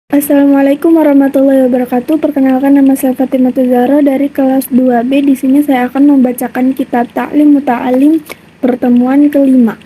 Assalamualaikum warahmatullahi wabarakatuh. Perkenalkan, nama saya Fatimah Zahra dari kelas 2B. Di sini saya akan membacakan kitab Ta'lim Muta'alim pertemuan kelima.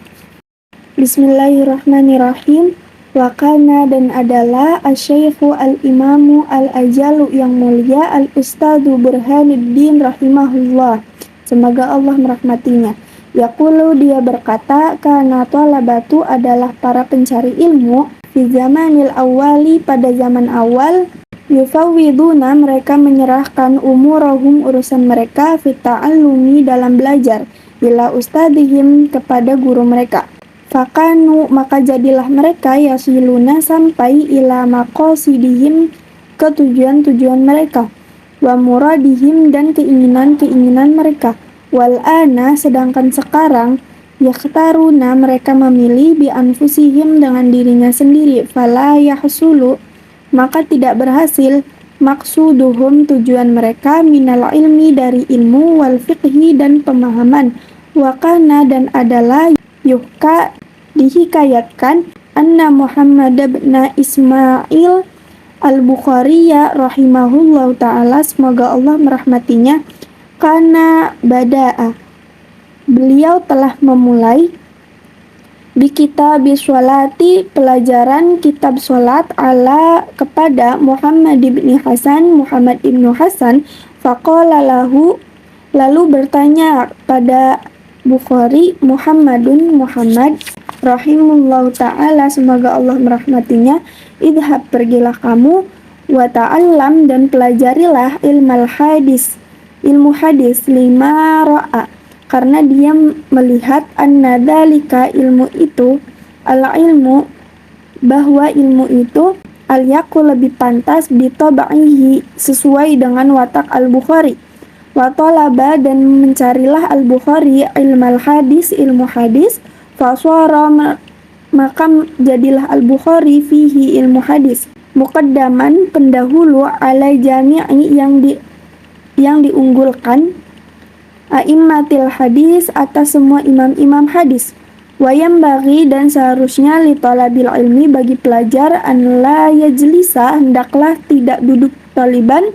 Bismillahirrahmanirrahim. Wakana dan adalah Asy-Syaikhu al-Imamu al-Ajalu yang mulia al-Ustadzu Burhanuddin rahimahullah. Semoga Allah merahmatinya. Yaqulu, dia berkata, kana thalabatu adalah para pencari ilmu fi zamanil awali, pada zaman awal, yufawwiduna, mereka menyerahkan umurahum, urusan mereka, fi ta'allumi, dalam belajar, ila ustadihim, kepada guru mereka. Fakanu, maka jadilah mereka, yasiluna, sampai, ila maqasidihim, ke tujuan-tujuan mereka, wa muradihim, dan keinginan-keinginan mereka. Wal ana, sedangkan sekarang, yakhtaruna, mereka memilih bi anfusihim, dengan dirinya sendiri, fala yahsulu, maka tidak berhasil, maksuduhum, tujuan mereka, minal ilmi, dari ilmu, wal fiqhi, dan pemahaman, wakana, dan adalah, yuhka, dihikayatkan, anna Muhammad bin Ismail al-Bukhariya rahimahullahu ta'ala, semoga Allah merahmatinya, kana bada'a, beliau telah memulai, bi kitabis sholati, pelajaran kitab sholat, ala, kepada Muhammad ibn Hasan, faqala lahu, lalu bertanya pada Bukhari, Muhammad rahimullahu ta'ala, semoga Allah merahmatinya, idhab, pergilah kamu, wa ta'allam, dan pelajarilah ilmu hadis, lima ra'a, karena dia melihat anna dzalika, ilmu itu, al-ilmu, bahwa ilmu itu, al-yaqu, lebih pantas, bitabaihi, sesuai dengan watak al-Bukhari, wa talaba, dan mencarilah al-Bukhari ilmal hadis, ilmu hadis, faswara, maka jadilah al-Bukhari fihi, ilmu hadis, muqaddaman, pendahulu, ala jami'i, yang diunggulkan, a'immatil hadis, atas semua imam-imam hadis, wayam bagi, dan seharusnya, li talabil ilmi, bagi pelajar, an la yajlisa, hendaklah tidak duduk, taliban,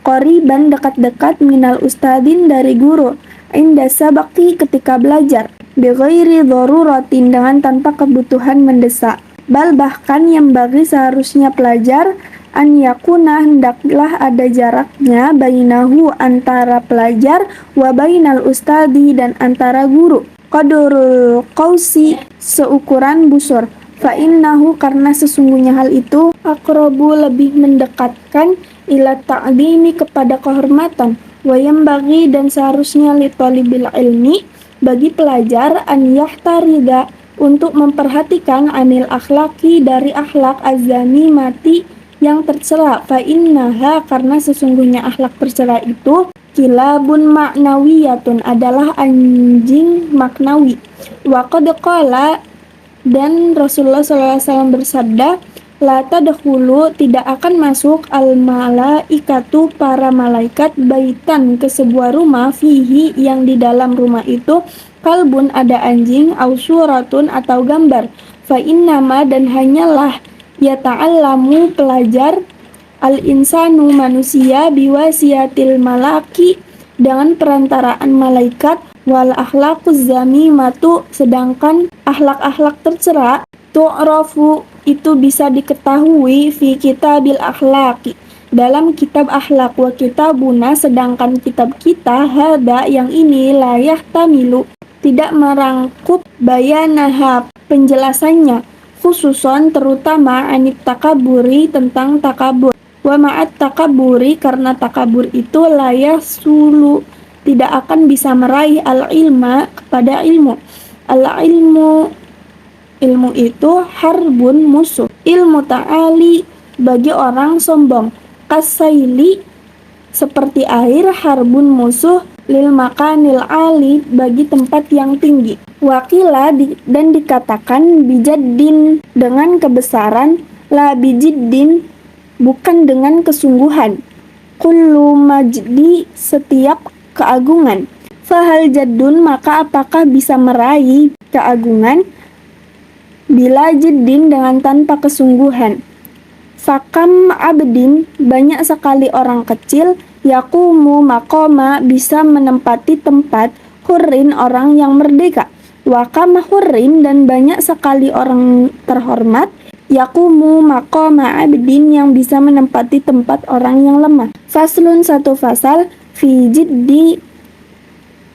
qoriban, dekat-dekat, minal ustadin, dari guru, inda sabaqi, ketika belajar, bi ghairi daruratin, dengan tanpa kebutuhan mendesak, bal, bahkan, yang bagi, seharusnya pelajar, an yakuna, hendaklah ada jaraknya, bainahu, antara pelajar, wa bainal ustadi, dan antara guru, qadrul qausi, seukuran busur, fa innahu, karena sesungguhnya hal itu, aqrabu, lebih mendekatkan, ila ta'dimi, kepada kehormatan, wa yambaghi, dan seharusnya, li talibil ilmi, bagi pelajar, an yahtarida, untuk memperhatikan, anil akhlaki, dari akhlak, azami, mati, yang tercela, fa innaha, karena sesungguhnya akhlak tercela itu, kilabun maknawiyatun, adalah anjing maknawi, wa qad qala, dan Rasulullah SAW bersabda, la tadkhulu, tidak akan masuk, al malaikatu, para malaikat, baitan, ke sebuah rumah, fihi, yang di dalam rumah itu, kalbun, ada anjing, au suratun, atau gambar, fa innama, dan hanyalah, yata'allamu, pelajar, al-insanu, manusia, biwasiatil malaki, dengan perantaraan malaikat, wal akhlaquz zamimatu, sedangkan akhlak-akhlak tercela, tu'rafu, itu bisa diketahui, fi kitabil akhlaqi, dalam kitab akhlak, wa kitabuna, sedangkan kitab kita, hada, yang ini, la yahtamilu, tidak merangkup, bayanaha, penjelasannya, khususon, terutama, anit takaburi, tentang takabur, wa ma'at takaburi, karena takabur itu, layah sulu, tidak akan bisa meraih, al-ilma, kepada ilmu, ilmu itu, harbun, musuh, ilmu ta'ali, bagi orang sombong, kasaili, seperti air, harbun, musuh, lil makanil ali, bagi tempat yang tinggi, wakila, dan dikatakan, bijaddin, dengan kebesaran, la bijiddin, bukan dengan kesungguhan, kullu majdi, setiap keagungan, fahal jaddun, maka apakah bisa meraih keagungan, bila jiddin, dengan tanpa kesungguhan, Fakam abdin, banyak sekali orang kecil, yakumu makoma, bisa menempati tempat, hurrin, orang yang merdeka. Wakama hurrin, dan banyak sekali orang terhormat, yakumu makoma abdin, yang bisa menempati tempat orang yang lemah. Faslun, satu fasal, fi jiddi,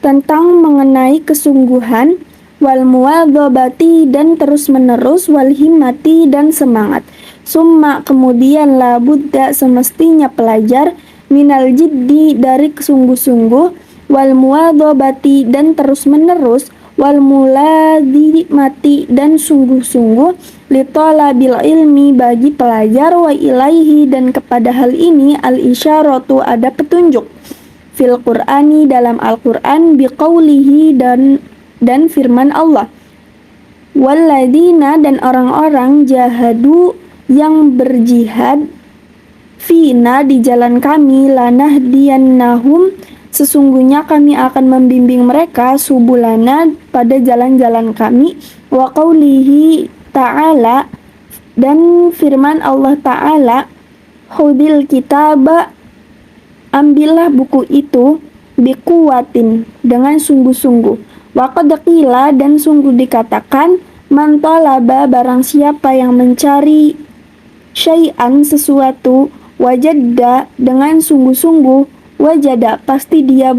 tentang mengenai kesungguhan, wal muwadzabati, dan terus menerus, wal himmati, dan semangat. Summa, kemudian, la budda, semestinya pelajar, minal jiddi, dari kesungguh-sungguh, wal muwadzabati, dan terus menerus, wal mulazimati, dan sungguh-sungguh, li talabil ilmi, bagi pelajar, wa ilaihi, dan kepada hal ini, al isyaratu, ada petunjuk, fil qur'ani, dalam Al-Qur'an, biqaulihi, dan firman Allah, walladzina, dan orang-orang, jahadu, yang berjihad, fina, di jalan kami, lanahdiyannahum, sesungguhnya kami akan membimbing mereka, subulana, pada jalan-jalan kami, wa qaulihi ta'ala, dan firman Allah Ta'ala, khudil kitaba, ambillah buku itu, bikuwatin, dengan sungguh-sungguh, wa qad qila, dan sungguh dikatakan, man talaba, barang siapa yang mencari syai'an, sesuatu, wajada, dengan sungguh-sungguh, wajada, pasti dia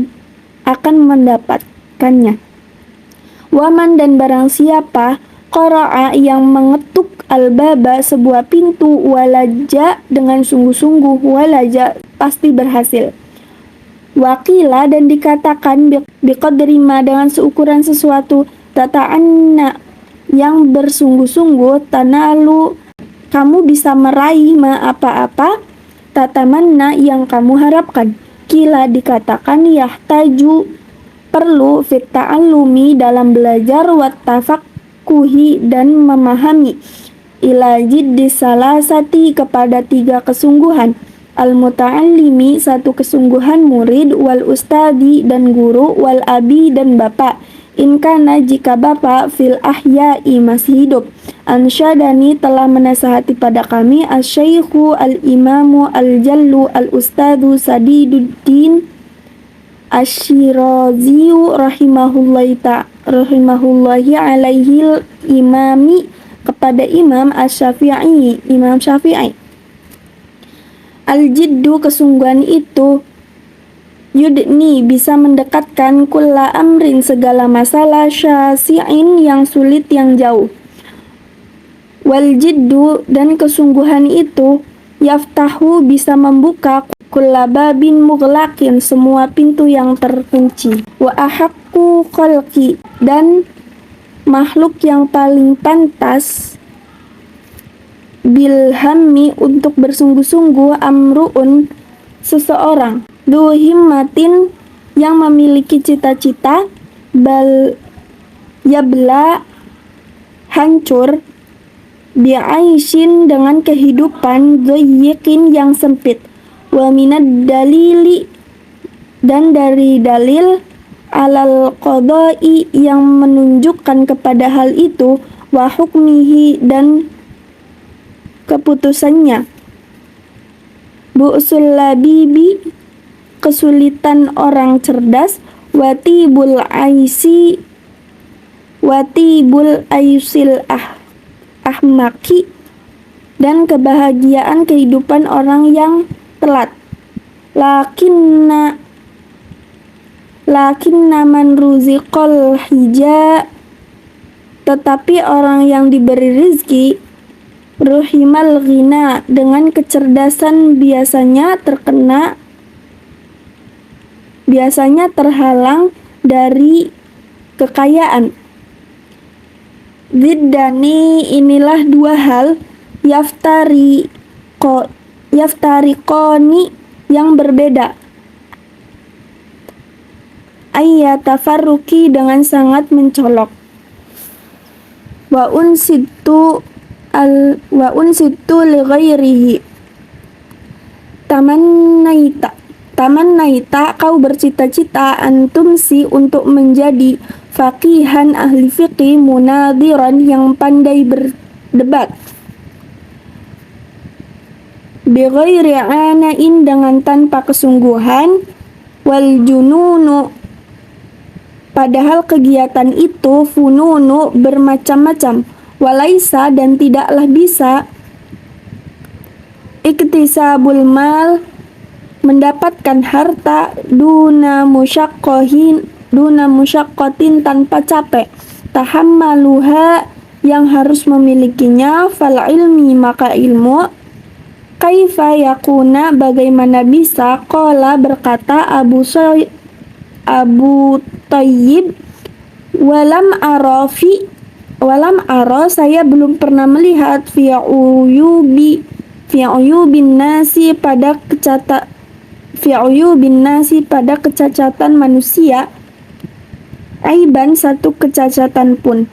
akan mendapatkannya. Waman, dan barang siapa, qara'a, yang mengetuk, al-baba, sebuah pintu, walaja, dengan sungguh-sungguh, walaja, pasti berhasil. Wakila, dan dikatakan, biqadri ma, dengan seukuran sesuatu, tata'anna, yang bersungguh-sungguh, tanalu, kamu bisa meraih ma, apa-apa, tatamanna, yang kamu harapkan. Kila, dikatakan, yahtaju, perlu, fit ta'allumi, dalam belajar, wat tafaqquhi, dan memahami, ila jiddi salasati, kepada 3 kesungguhan, al muta'allimi, 1 kesungguhan murid, wal ustadi, dan guru, wal abi, dan bapak, in kana, jika bapak, fil ahya'i, masih hidup. Ansyadani, telah menasihati pada kami, asy-syaikhu, al-imamu, al-jallu, al-ustadu Sadiduddin Asy-Syiraziyu, rahimahullahi alaihil imami, kepada Imam Asy-Syafi'i, Imam Syafi'i. Al-jiddu, kesungguhan itu, yudni, bisa mendekatkan, kulla amrin, segala masalah, syasi'in, yang sulit, yang jauh. Wal jiddu, dan kesungguhan itu, yaftahu, bisa membuka, kulla babin mughlaqin, semua pintu yang terkunci. Wa ahaqqu khalqi, dan makhluk yang paling pantas, bilhammi, untuk bersungguh-sungguh, amruun, seseorang, du himmatin, yang memiliki cita-cita, bal yabla, hancur, bi'aishin, dengan kehidupan, dhayyiqin, yang sempit, wa minad dalili, dan dari dalil, alal qadai, yang menunjukkan kepada hal itu, wa hukmihi, dan keputusannya, bu'sul labibi, kesulitan orang cerdas, watibul aisil ahmaki, dan kebahagiaan kehidupan orang yang telat. Lakinna man ruziqal hija, tetapi orang yang diberi rizki, ruhimal ghina, dengan kecerdasan, biasanya terhalang dari kekayaan. Ziddani, inilah 2 hal, yaftariqoni, yang berbeda, ayyatafarruqi, dengan sangat mencolok. Wa unsittu li ghairihi, tamannaita, kau bercita-cita, antumsi, untuk menjadi faqihan, ahli fiqih, munadiran, yang pandai berdebat, bighairi anain dengan tanpa kesungguhan, wal jununu padahal kegiatan itu fununu bermacam-macam, walaisa dan tidaklah bisa iktisabul mal mendapatkan harta duna musyaqqatin tanpa capek, tahammaluha yang harus memilikinya, fal ilmi maka ilmu, kaifa yakuna bagaimana bisa, qala berkata Abu Thayyib, walam aro saya belum pernah melihat fi uyubin nasi pada kecacatan manusia, aiban satu kecacatan pun,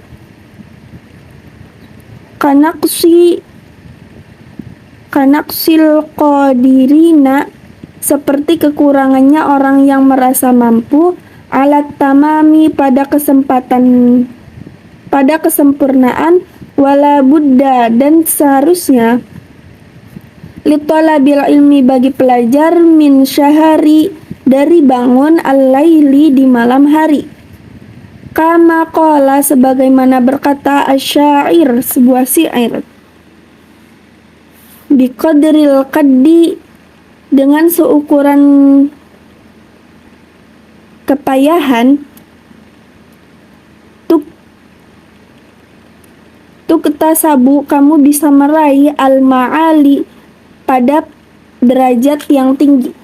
kanaksil qadirina seperti kekurangannya orang yang merasa mampu, alat tamami pada kesempurnaan, wala buddha dan seharusnya, litolabil ilmi bagi pelajar, min syahari dari bangun, al-laili di malam hari, kama qala sebagaimana berkata asyair sebuah syair, biqadril qaddi dengan seukuran kepayahan, tuktasabu kamu bisa meraih al-ma'ali pada derajat yang tinggi.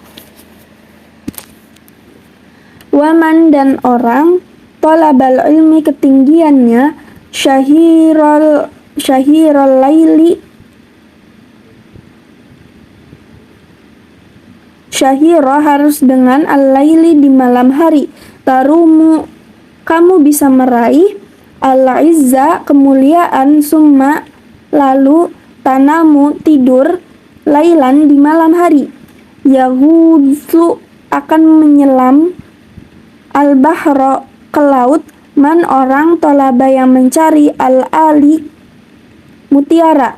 Waman dan orang, tolabal ilmi ketinggiannya, syahirul laili syahira harus dengan al-laili di malam hari, tarumu kamu bisa meraih al-izza kemuliaan, summa lalu tanamu tidur, lailan di malam hari, yahudzu akan menyelam, al-bahra ke laut, man orang, tolaba yang mencari, al-ali mutiara,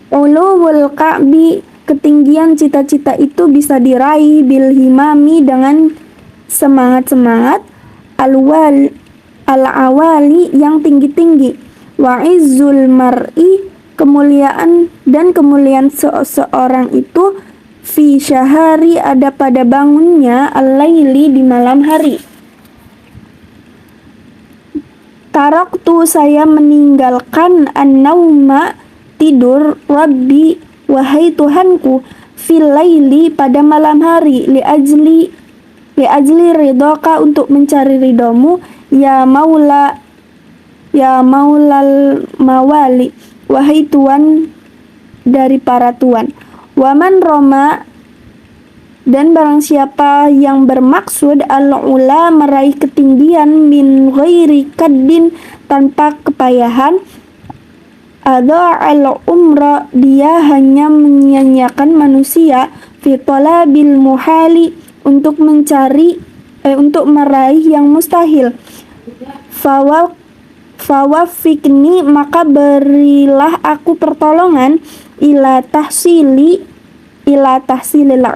ulul ka'bi ketinggian cita-cita itu bisa diraih, bil himami dengan semangat-semangat, al-awali yang tinggi-tinggi, wa izzul mar'i kemuliaan seseorang itu, fi syahari ada pada bangunnya, al-laili di malam hari. Taraktu saya meninggalkan, an-nauma tidur, rabbi wahai Tuhanku, fil laili pada malam hari, li ajli ridhoka untuk mencari ridhomu, ya maulal mawali wahai Tuan dari para tuan, waman roma dan barang siapa yang bermaksud al-ula meraih ketinggian, min ghairi kaddin tanpa kepayahan, adha'al umra dia hanya menyia-nyiakan manusia, fi talabil muhali untuk meraih yang mustahil, fawafikni maka berilah aku pertolongan, ila tahsilil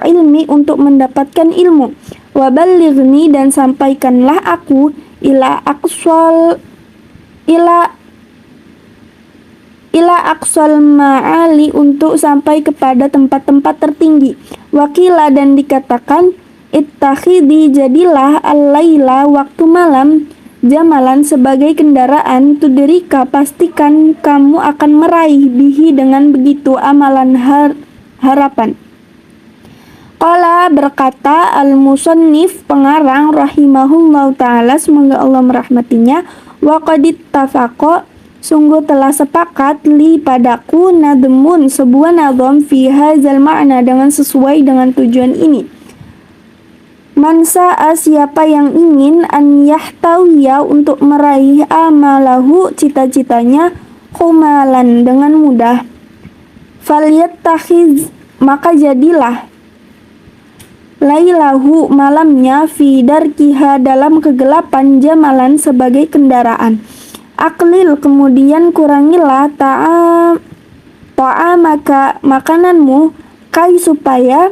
ilmi untuk mendapatkan ilmu, waballighni dan sampaikanlah aku, ila aqsal ma'ali untuk sampai kepada tempat-tempat tertinggi. Wakila dan dikatakan, ittakhidi jadilah al-laila waktu malam, jamalan sebagai kendaraan, tudrika pastikan kamu akan meraih, bihi dengan begitu, amalan harapan. Qala berkata al-musannif pengarang rahimahullahu ta'ala semoga Allah merahmatinya, wa qad ittafaqa sungguh telah sepakat li padaku nadmun sebuah nadham fi hadzal ma'na dengan sesuai dengan tujuan ini. Mansa'a siapa yang ingin an yahtawiya untuk meraih amalahu cita-citanya khumalan dengan mudah, falyattakhiz maka jadilah lailahu malamnya fi darkiha dalam kegelapan, jamalan sebagai kendaraan. Aklil kemudian kurangilah ta'amaka makananmu, kai supaya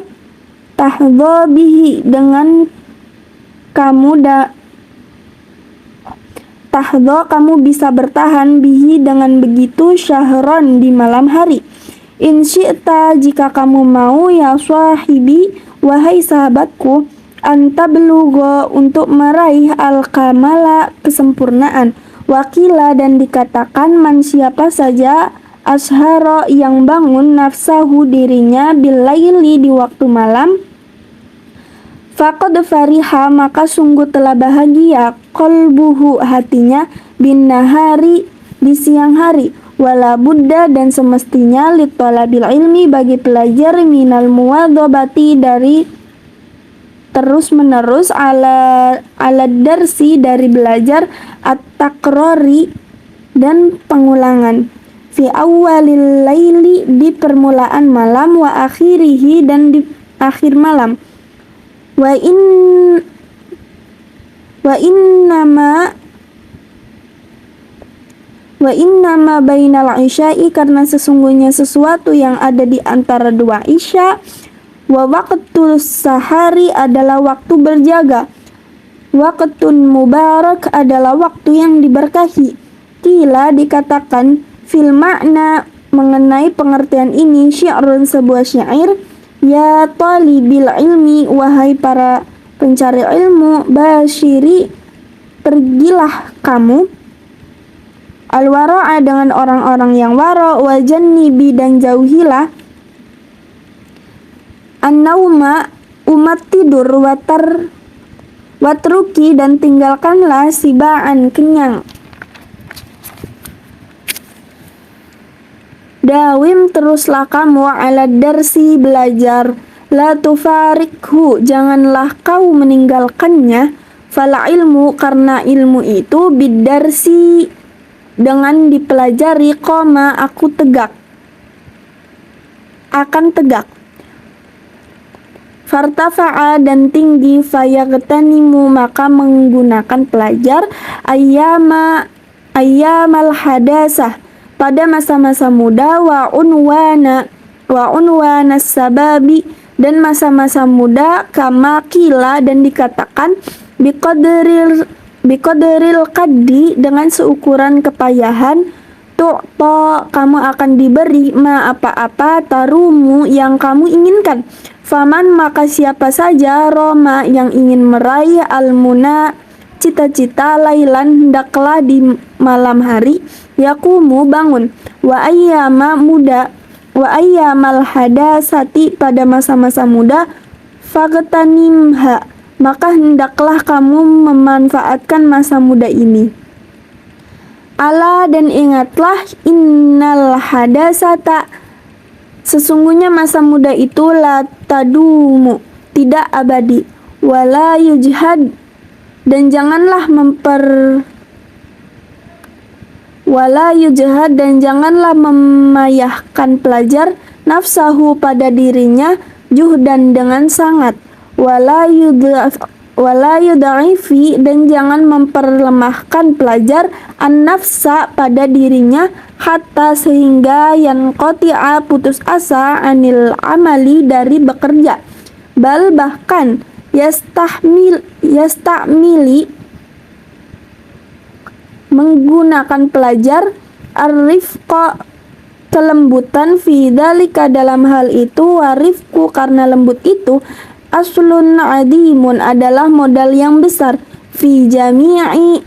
tahdha bihi dengan kamu bisa bertahan bihi dengan begitu syahron di malam hari. In syi'ta jika kamu mau ya sahibi wahai sahabatku, anta belugha untuk meraih al-kamala kesempurnaan. Wakila dan dikatakan man siapa saja asharo yang bangun nafsahu dirinya bilaili di waktu malam, faqad fariha maka sungguh telah bahagia qalbuhu hatinya bin nahari di siang hari. Wala buddha dan semestinya litolabil ilmi bagi pelajar minal muwadhabati dari terus menerus ala darsi dari belajar at-takrori dan pengulangan fi awalil laili di permulaan malam wa akhirihi dan di akhir malam. Wa innama bainal isya'i karena sesungguhnya sesuatu yang ada di antara dua isya, wa waqtul sahari adalah waktu berjaga, waqtun mubarak adalah waktu yang diberkahi. Kila dikatakan fil makna mengenai pengertian ini syi'run sebuah syair, ya talibil ilmi wahai para pencari ilmu, basyiri pergilah kamu al-wara'a dengan orang-orang yang wara, wa jannibi dan jauhilah an-nauma umat tidur, watruki dan tinggalkanlah sibaan kenyang. Dawim teruslah kamu ala darsi belajar, la tufarikhu janganlah kau meninggalkannya, fala ilmu karena ilmu itu bidarsi dengan dipelajari, koma aku akan tegak, fartafa'a dan tinggi, fayagtanimu maka menggunakan pelajar ayyamal hadasah pada masa-masa muda, wa unwana sababi dan masa-masa muda, kama kila dan dikatakan biqadril qaddi dengan seukuran kepayahan, tu'ta kamu akan diberi ma apa-apa tarumu yang kamu inginkan. Faman maka siapa saja roma yang ingin meraih almuna cita-cita, lailan hendaklah di malam hari, yakumu bangun, wa ayyamal hadasati pada masa-masa muda, fagtanimha maka hendaklah kamu memanfaatkan masa muda ini. Ala dan ingatlah, innal hadasata sesungguhnya masa muda itu la tadumu tidak abadi, wala yujhad dan janganlah memayahkan pelajar nafsahu pada dirinya juhdan dengan sangat, wala yudha'ifi dan jangan memperlemahkan pelajar an-nafsa pada dirinya, hatta sehingga yanqati'a putus asa anil amali dari bekerja, bal bahkan yastamili menggunakan pelajar ar-rifqa kelembutan, fi dzalika dalam hal itu, warifku karena lembut itu aslun adimun adalah modal yang besar, fi jami'il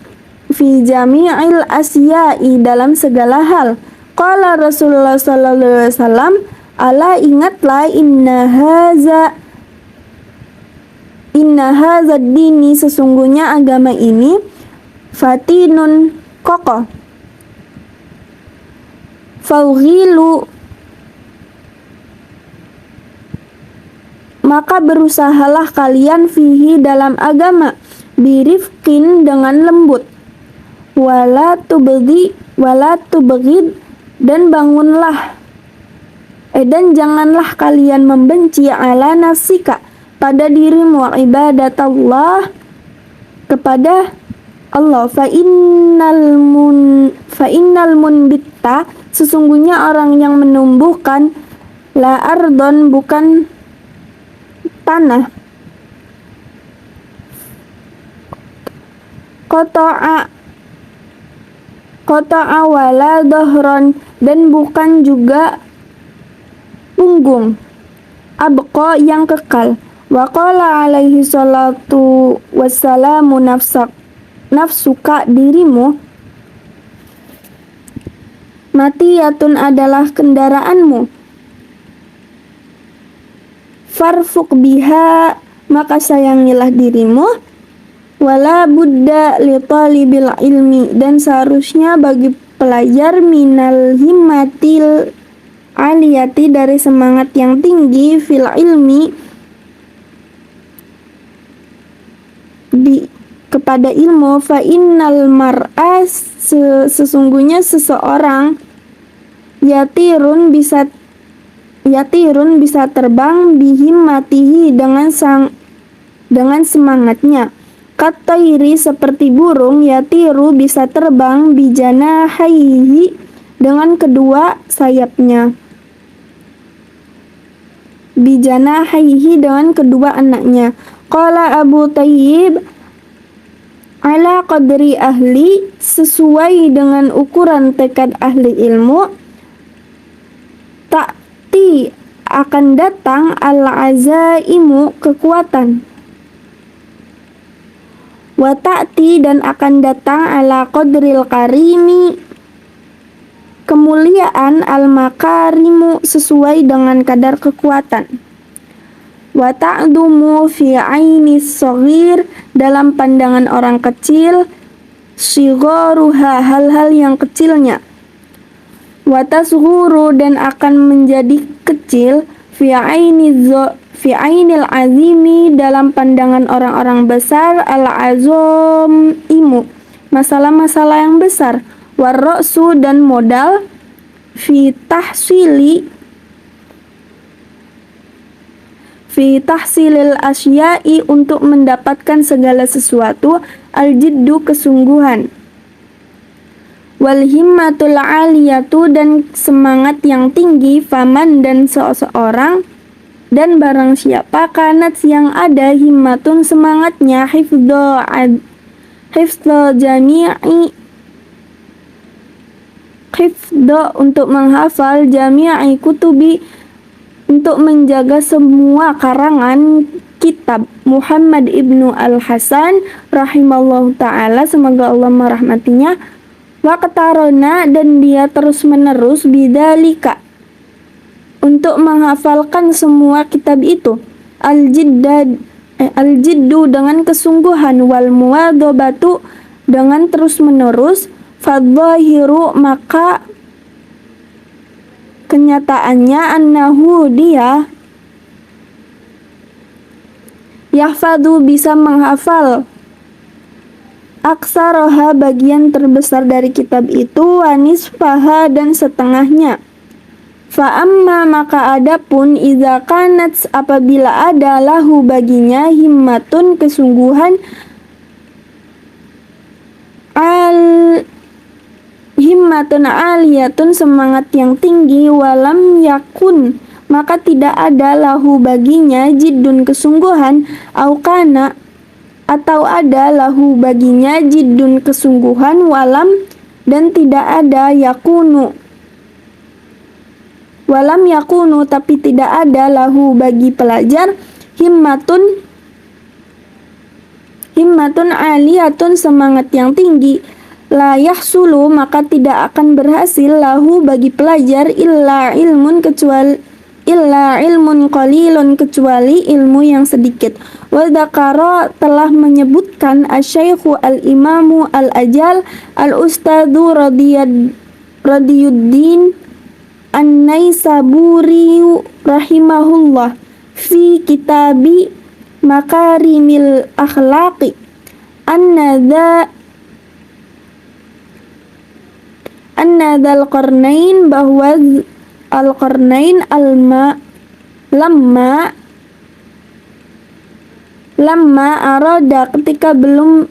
asya'i dalam segala hal. Qala Rasulullah sallallahu alaihi wasallam, ala ingatlah, inna hadza dini sesungguhnya agama ini, fatinun kokoh, fawghilu maka berusahalah kalian fihi dalam agama, birifkin dengan lembut, wala tubghid dan janganlah kalian membenci ala nafsika pada dirimu, ibadatullah kepada Allah, fa innal munbitta Sesungguhnya orang yang menumbuhkan la ardon bukan tanah, Qata'a wala dhahron dan bukan juga punggung, abqa yang kekal. Wa qala alaihi salatu wassalamu nafsuka dirimu, matiyatun adalah kendaraanmu, farfuk biha maka sayangilah dirimu, wala budda li talibil ilmi dan seharusnya bagi pelajar minal himmatil aliyati dari semangat yang tinggi fil ilmi kepada ilmu, fa innal mar'a sesungguhnya seseorang yatirun bisa terbang bihimmatihi dengan semangatnya, katairi seperti burung yatiru bisa terbang bijanahaihi dengan kedua sayapnya, bijanahaihi dengan kedua anaknya. Qala Abu Thayyib ala qadri ahli sesuai dengan ukuran tekad ahli ilmu, ta'ti akan datang al-azaimu kekuatan, wa ta'ti dan akan datang ala qadril karimi kemuliaan, al-makarimu sesuai dengan kadar kekuatan, wa ta'dumu fi ainis shaghir dalam pandangan orang kecil, shigharuha hal-hal yang kecilnya, wa tasghuru dan akan menjadi kecil, fi ainil azimi dalam pandangan orang-orang besar, al-azam imu masalah-masalah yang besar, warra'su dan modal, fi tahsilil asya'i untuk mendapatkan segala sesuatu, al-jiddu kesungguhan, wal himmatul aliyatu dan semangat yang tinggi, faman dan seseorang dan barang siapa kanat yang ada himmatun semangatnya, hifdho jami'i hifdho untuk menghafal, jami'i kutubi untuk menjaga semua karangan kitab, Muhammad ibnu al-Hasan rahimallahu ta'ala semoga Allah merahmatinya, wa qatarona dan dia terus menerus bidzalika untuk menghafalkan semua kitab itu, al-jiddu dengan kesungguhan, wal muwadhabatu dengan terus menerus, fadzahiru maka kenyataannya annahu dia yahfadhu bisa menghafal aksaroha bagian terbesar dari kitab itu, wanisfaha dan setengahnya. Fa amma maka adapun idza kanat apabila ada lahu baginya himmatun kesungguhan, himmatun aliyatun semangat yang tinggi, walam yakun maka tidak ada lahu baginya jiddun kesungguhan, aukana atau ada lahu baginya jiddun kesungguhan, walam dan tidak ada yakunu, walam yakunu tapi tidak ada lahu bagi pelajar himmatun aliyatun semangat yang tinggi, la yahsulu maka tidak akan berhasil lahu bagi pelajar illa ilmun qalilun kecuali ilmu yang sedikit. Wa dzakara telah menyebutkan asy-syaikhu al-imamu al-ajal al-ustadzu Radiyuddin An-Naisaburi rahimahullah fi kitabi makarimil akhlaqi An-Nadal Qarnain bahwa Al-Qarnain lamma arada ketika belum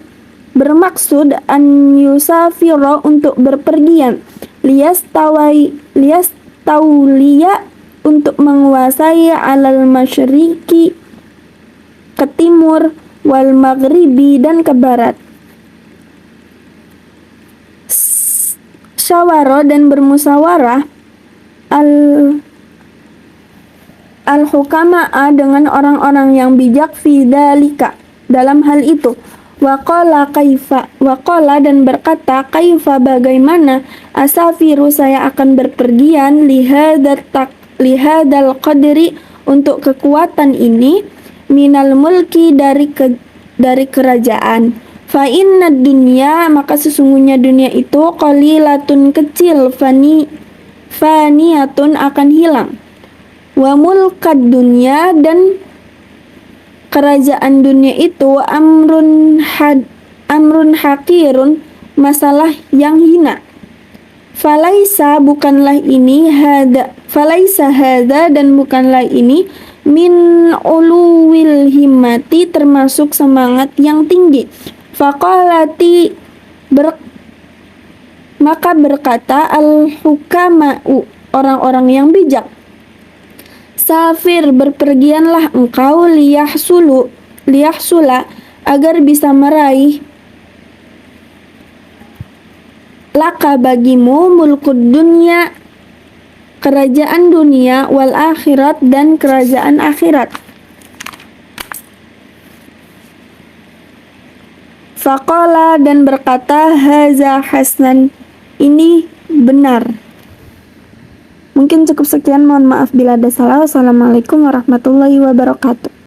bermaksud an yusafiro untuk berpergian, liyastauliya untuk menguasai alal masyriqi ke timur, wal maghribi dan ke barat. Syawara dan bermusyawarah al-hukama'a dengan orang-orang yang bijak fi dzalika dalam hal itu. Waqala dan berkata, kaifa bagaimana, asafiru saya akan berpergian lihadal qadri untuk kekuatan ini, minal mulki dari kerajaan. Fa inna dunya maka sesungguhnya dunia itu qalilatun kecil, faniyatun akan hilang. Wa mulkad dunya dan kerajaan dunia itu amrun hakirun masalah yang hina. Falaisa hada dan bukanlah ini min uluwil himmati termasuk semangat yang tinggi. Faqalati maka berkata al-hukama'u orang-orang yang bijak, safir berpergianlah engkau liyahsula agar bisa meraih laka bagimu mulkud dunya kerajaan dunia, wal akhirat dan kerajaan akhirat. Faqala dan berkata, haza hasan ini benar. Mungkin cukup sekian, mohon maaf bila ada salah. Wassalamualaikum warahmatullahi wabarakatuh.